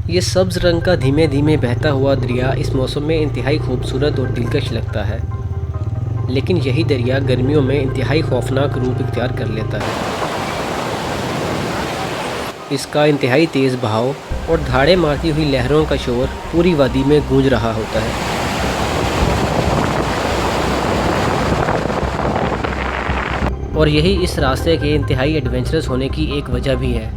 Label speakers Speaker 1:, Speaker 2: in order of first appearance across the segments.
Speaker 1: ये सब्ज़ रंग का धीमे धीमे बहता हुआ दरिया इस मौसम में इंतहाई खूबसूरत और दिलकश लगता है, लेकिन यही दरिया गर्मियों में इंतहाई खौफनाक रूप इख्तियार कर लेता है। इसका इंतहाई तेज़ बहाव और धाड़े मारती हुई लहरों का शोर पूरी वादी में गूंज रहा होता है। और यही इस रास्ते के इंतहाई एडवेंचरस होने की एक वजह भी है।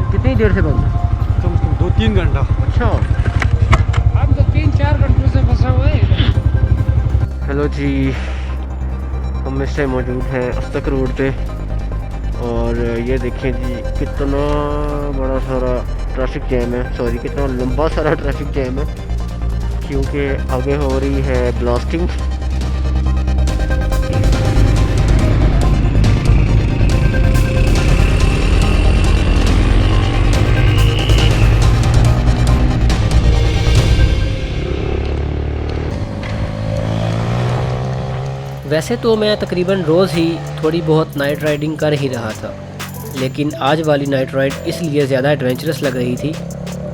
Speaker 1: कितनी देर से बंद?
Speaker 2: कम से कम 2-3 घंटा।
Speaker 1: अच्छा,
Speaker 3: हम तो 3-4 घंटों से फंसा हुआ है।
Speaker 1: हेलो जी, हम इस टाइम मौजूद हैं अस्तक रोड पे और ये देखिए जी कितना बड़ा सारा ट्रैफिक जैम है। सॉरी, कितना लंबा सारा ट्रैफिक जैम है, क्योंकि आगे हो रही है ब्लास्टिंग। वैसे तो मैं तकरीबन रोज़ ही थोड़ी बहुत नाइट राइडिंग कर ही रहा था, लेकिन आज वाली नाइट राइड इसलिए ज़्यादा एडवेंचरस लग रही थी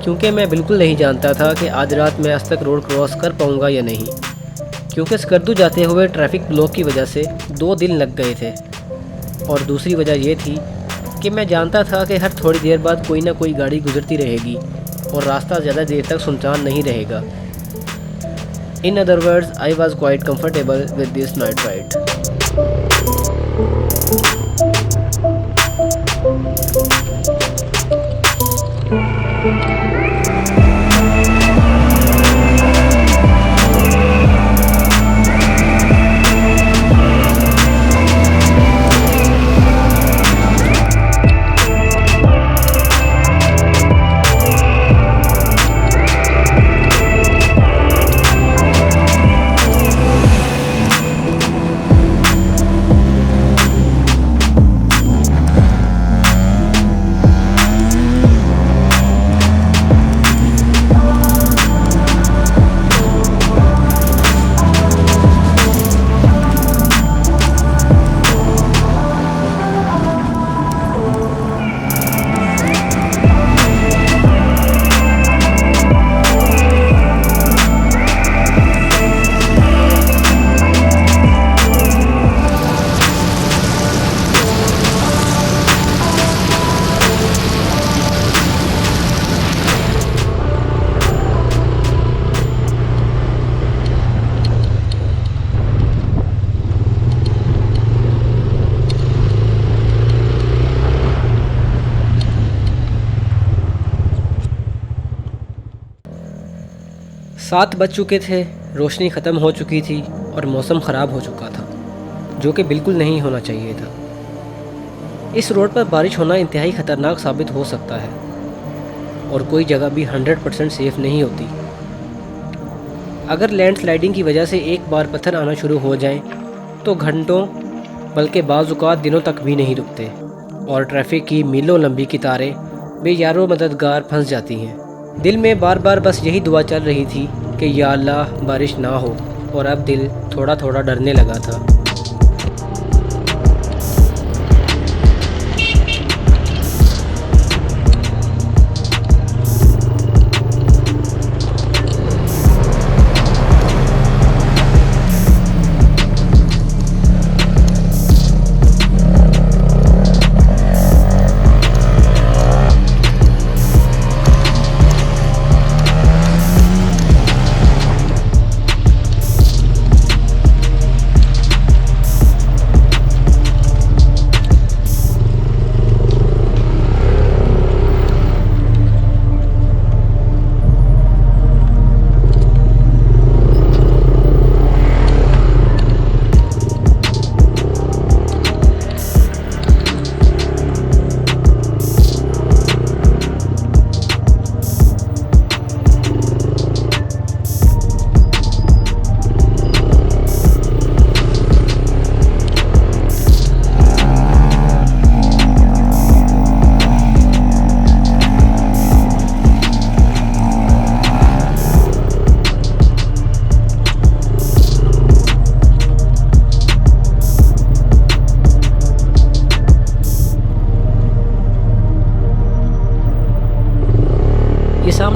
Speaker 1: क्योंकि मैं बिल्कुल नहीं जानता था कि आज रात मैं अस्तक रोड क्रॉस कर पाऊँगा या नहीं, क्योंकि स्कर्दू जाते हुए ट्रैफिक ब्लॉक की वजह से 2 दिन लग गए थे। और दूसरी वजह ये थी कि मैं जानता था कि हर थोड़ी देर बाद कोई ना कोई गाड़ी गुजरती रहेगी और रास्ता ज़्यादा देर तक सुनसान नहीं रहेगा। In other words, I was quite comfortable with this night ride. सात बज चुके थे, रोशनी ख़त्म हो चुकी थी और मौसम ख़राब हो चुका था, जो कि बिल्कुल नहीं होना चाहिए था। इस रोड पर बारिश होना इंतहाई ख़तरनाक साबित हो सकता है और कोई जगह भी 100% सेफ़ नहीं होती। अगर लैंडस्लाइडिंग की वजह से एक बार पत्थर आना शुरू हो जाएं, तो घंटों बल्कि बाज़-औक़ात दिनों तक भी नहीं रुकते और ट्रैफिक की मीलों लंबी कतारें बेयारो मददगार फंस जाती हैं। दिल में बार बार बस यही दुआ चल रही थी कि या अल्लाह बारिश ना हो, और अब दिल थोड़ा थोड़ा डरने लगा था।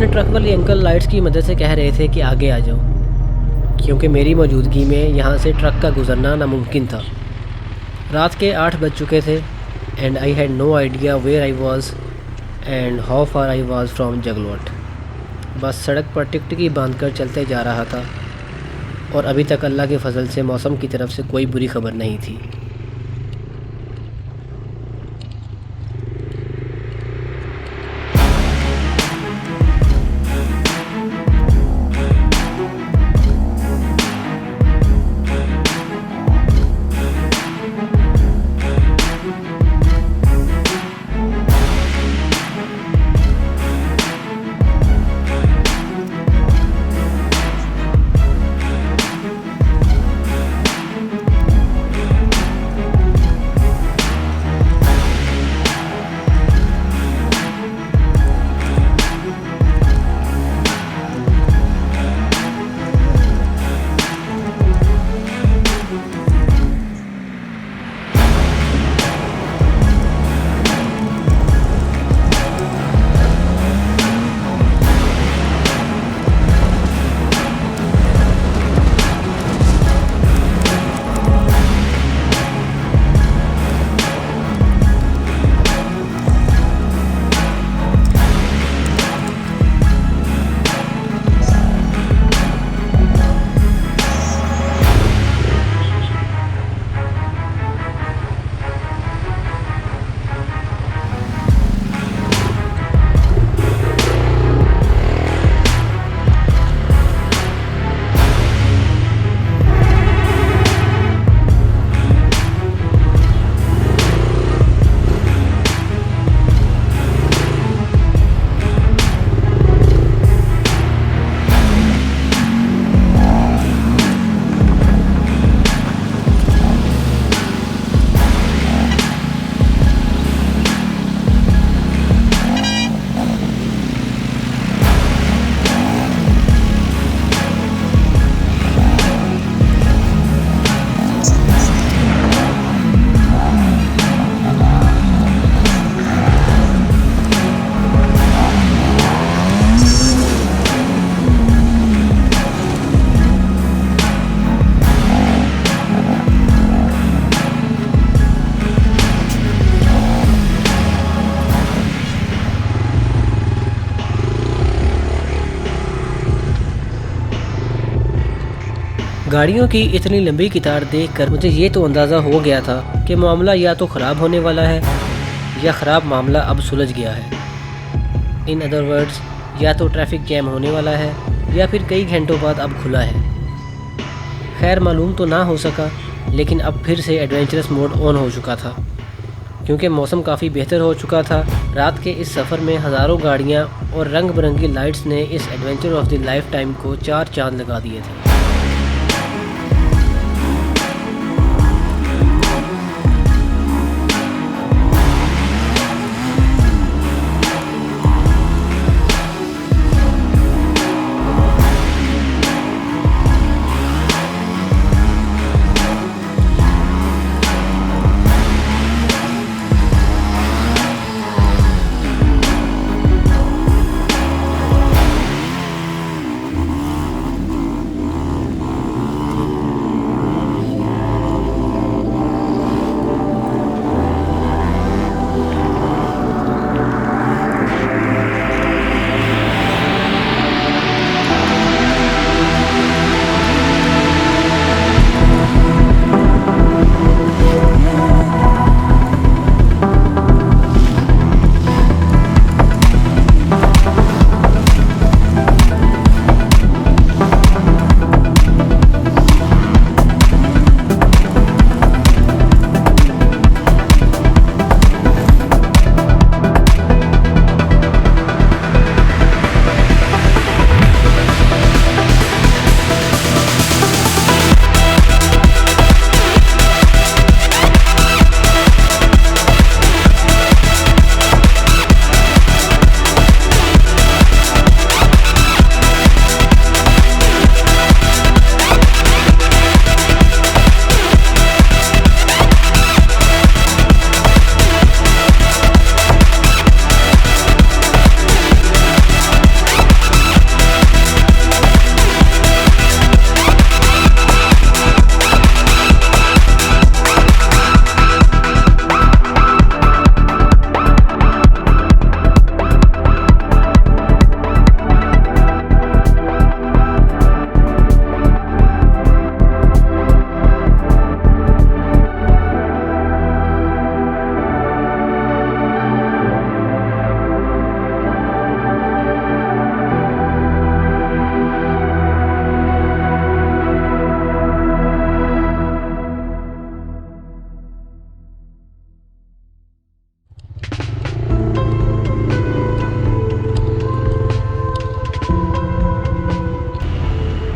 Speaker 1: में ट्रक वाली अंकल लाइट्स की मदद से कह रहे थे कि आगे आ जाओ, क्योंकि मेरी मौजूदगी में यहाँ से ट्रक का गुजरना नामुमकिन था। रात के 8 बज चुके थे and I had no idea where I was and how far I was from Jaglot. बस सड़क पर टिकटिकी बांध कर चलते जा रहा था और अभी तक अल्लाह के फजल से मौसम की तरफ से कोई बुरी खबर नहीं थी। गाड़ियों की इतनी लंबी कतार देखकर मुझे ये तो अंदाज़ा हो गया था कि मामला या तो ख़राब होने वाला है या ख़राब मामला अब सुलझ गया है। इन अदर वर्ड्स, या तो ट्रैफिक जैम होने वाला है या फिर कई घंटों बाद अब खुला है। खैर मालूम तो ना हो सका, लेकिन अब फिर से एडवेंचरस मोड ऑन हो चुका था, क्योंकि मौसम काफ़ी बेहतर हो चुका था। रात के इस सफ़र में हज़ारों गाड़ियाँ और रंग बिरंगी लाइट्स ने इस adventure of the life time को 4 चांद लगा दिए थे।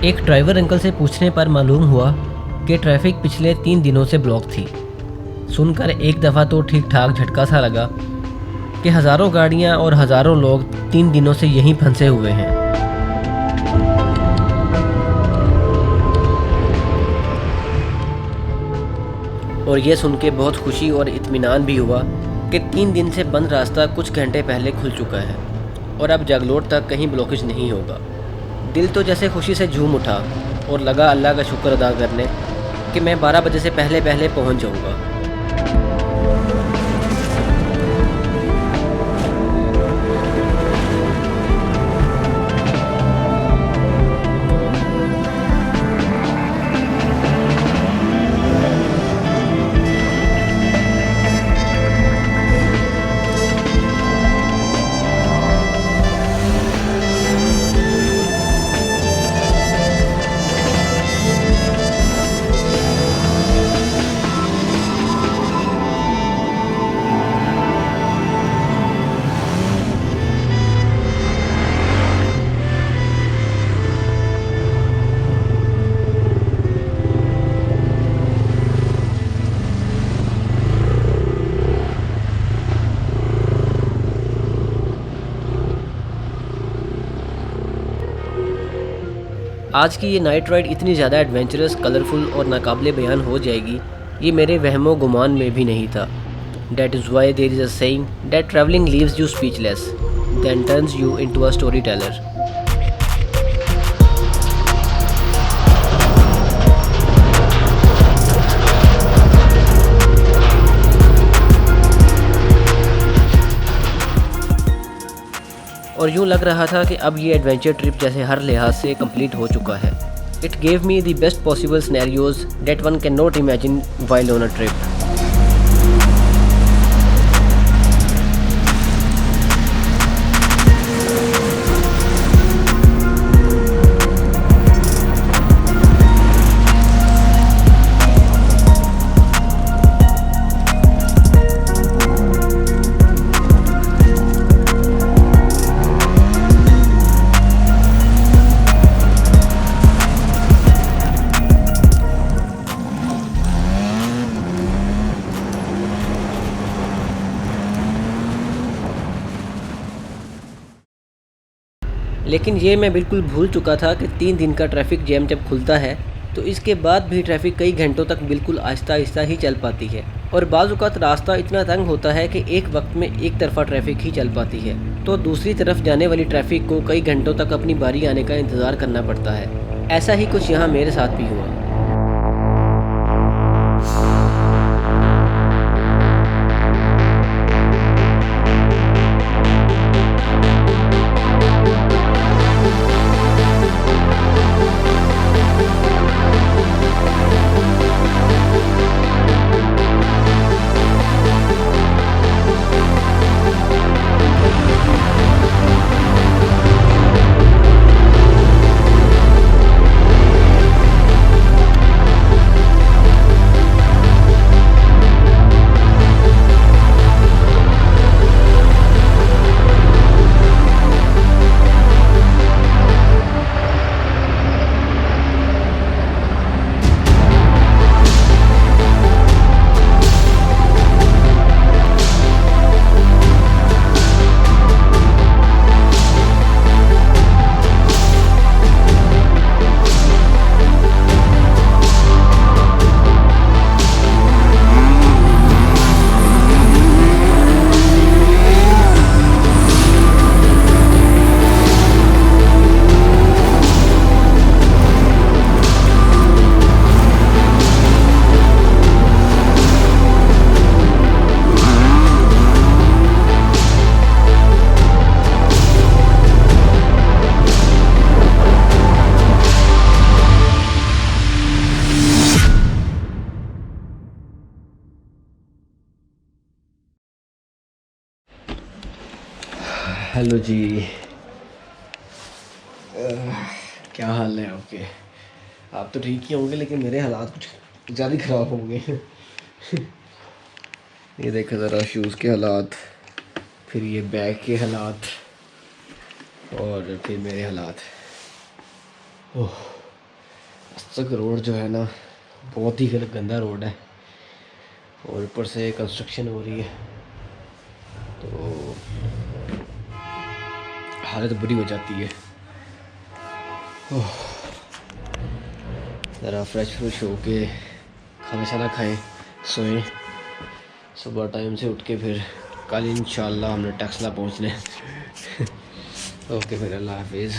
Speaker 1: एक ड्राइवर अंकल से पूछने पर मालूम हुआ कि ट्रैफिक पिछले 3 दिनों से ब्लॉक थी। सुनकर एक दफ़ा तो ठीक ठाक झटका सा लगा कि हज़ारों गाड़ियां और हज़ारों लोग 3 दिनों से यहीं फंसे हुए हैं। और ये सुन के बहुत खुशी और इत्मीनान भी हुआ कि 3 दिन से बंद रास्ता कुछ घंटे पहले खुल चुका है और अब जागलोट तक कहीं ब्लॉकेज नहीं होगा। दिल तो जैसे खुशी से झूम उठा और लगा अल्लाह का शुक्र अदा करने कि मैं 12 बजे से पहले पहले पहुंच जाऊंगा। आज की ये नाइट राइड इतनी ज़्यादा एडवेंचरस, कलरफुल और नाकाबिले बयान हो जाएगी, ये मेरे वहमो गुमान में भी नहीं था। That is why there is a saying that traveling leaves you speechless, then turns you into a storyteller. और यूँ लग रहा था कि अब ये एडवेंचर ट्रिप जैसे हर लिहाज से कंप्लीट हो चुका है। It gave me the best possible scenarios that one can not imagine while on a trip. लेकिन ये मैं बिल्कुल भूल चुका था कि 3 दिन का ट्रैफिक जैम जब खुलता है तो इसके बाद भी ट्रैफिक कई घंटों तक बिल्कुल आहिस्ता आहिस्ता ही चल पाती है और बाज़ औक़ात रास्ता इतना तंग होता है कि एक वक्त में एक तरफ़ा ट्रैफिक ही चल पाती है, तो दूसरी तरफ जाने वाली ट्रैफिक को कई घंटों तक अपनी बारी आने का इंतज़ार करना पड़ता है। ऐसा ही कुछ यहाँ मेरे साथ भी हुआ। हेलो जी, क्या हाल है आपके? आप तो ठीक ही होंगे, लेकिन मेरे हालात कुछ ज़्यादा ख़राब होंगे। ये देखो ज़रा, शूज़ के हालात, फिर ये बैग के हालात और फिर मेरे हालात। ओह, तक रोड जो है ना बहुत ही गंदा रोड है और ऊपर से कंस्ट्रक्शन हो रही है तो हालत बुरी हो जाती है। ज़रा फ्रेश होके खाना शाना खाएं, सोएं, सुबह टाइम से उठ के फिर कल इंशाल्लाह हमने टेक्सला पहुंचना है। ओके फिर अल्लाह हाफिज़।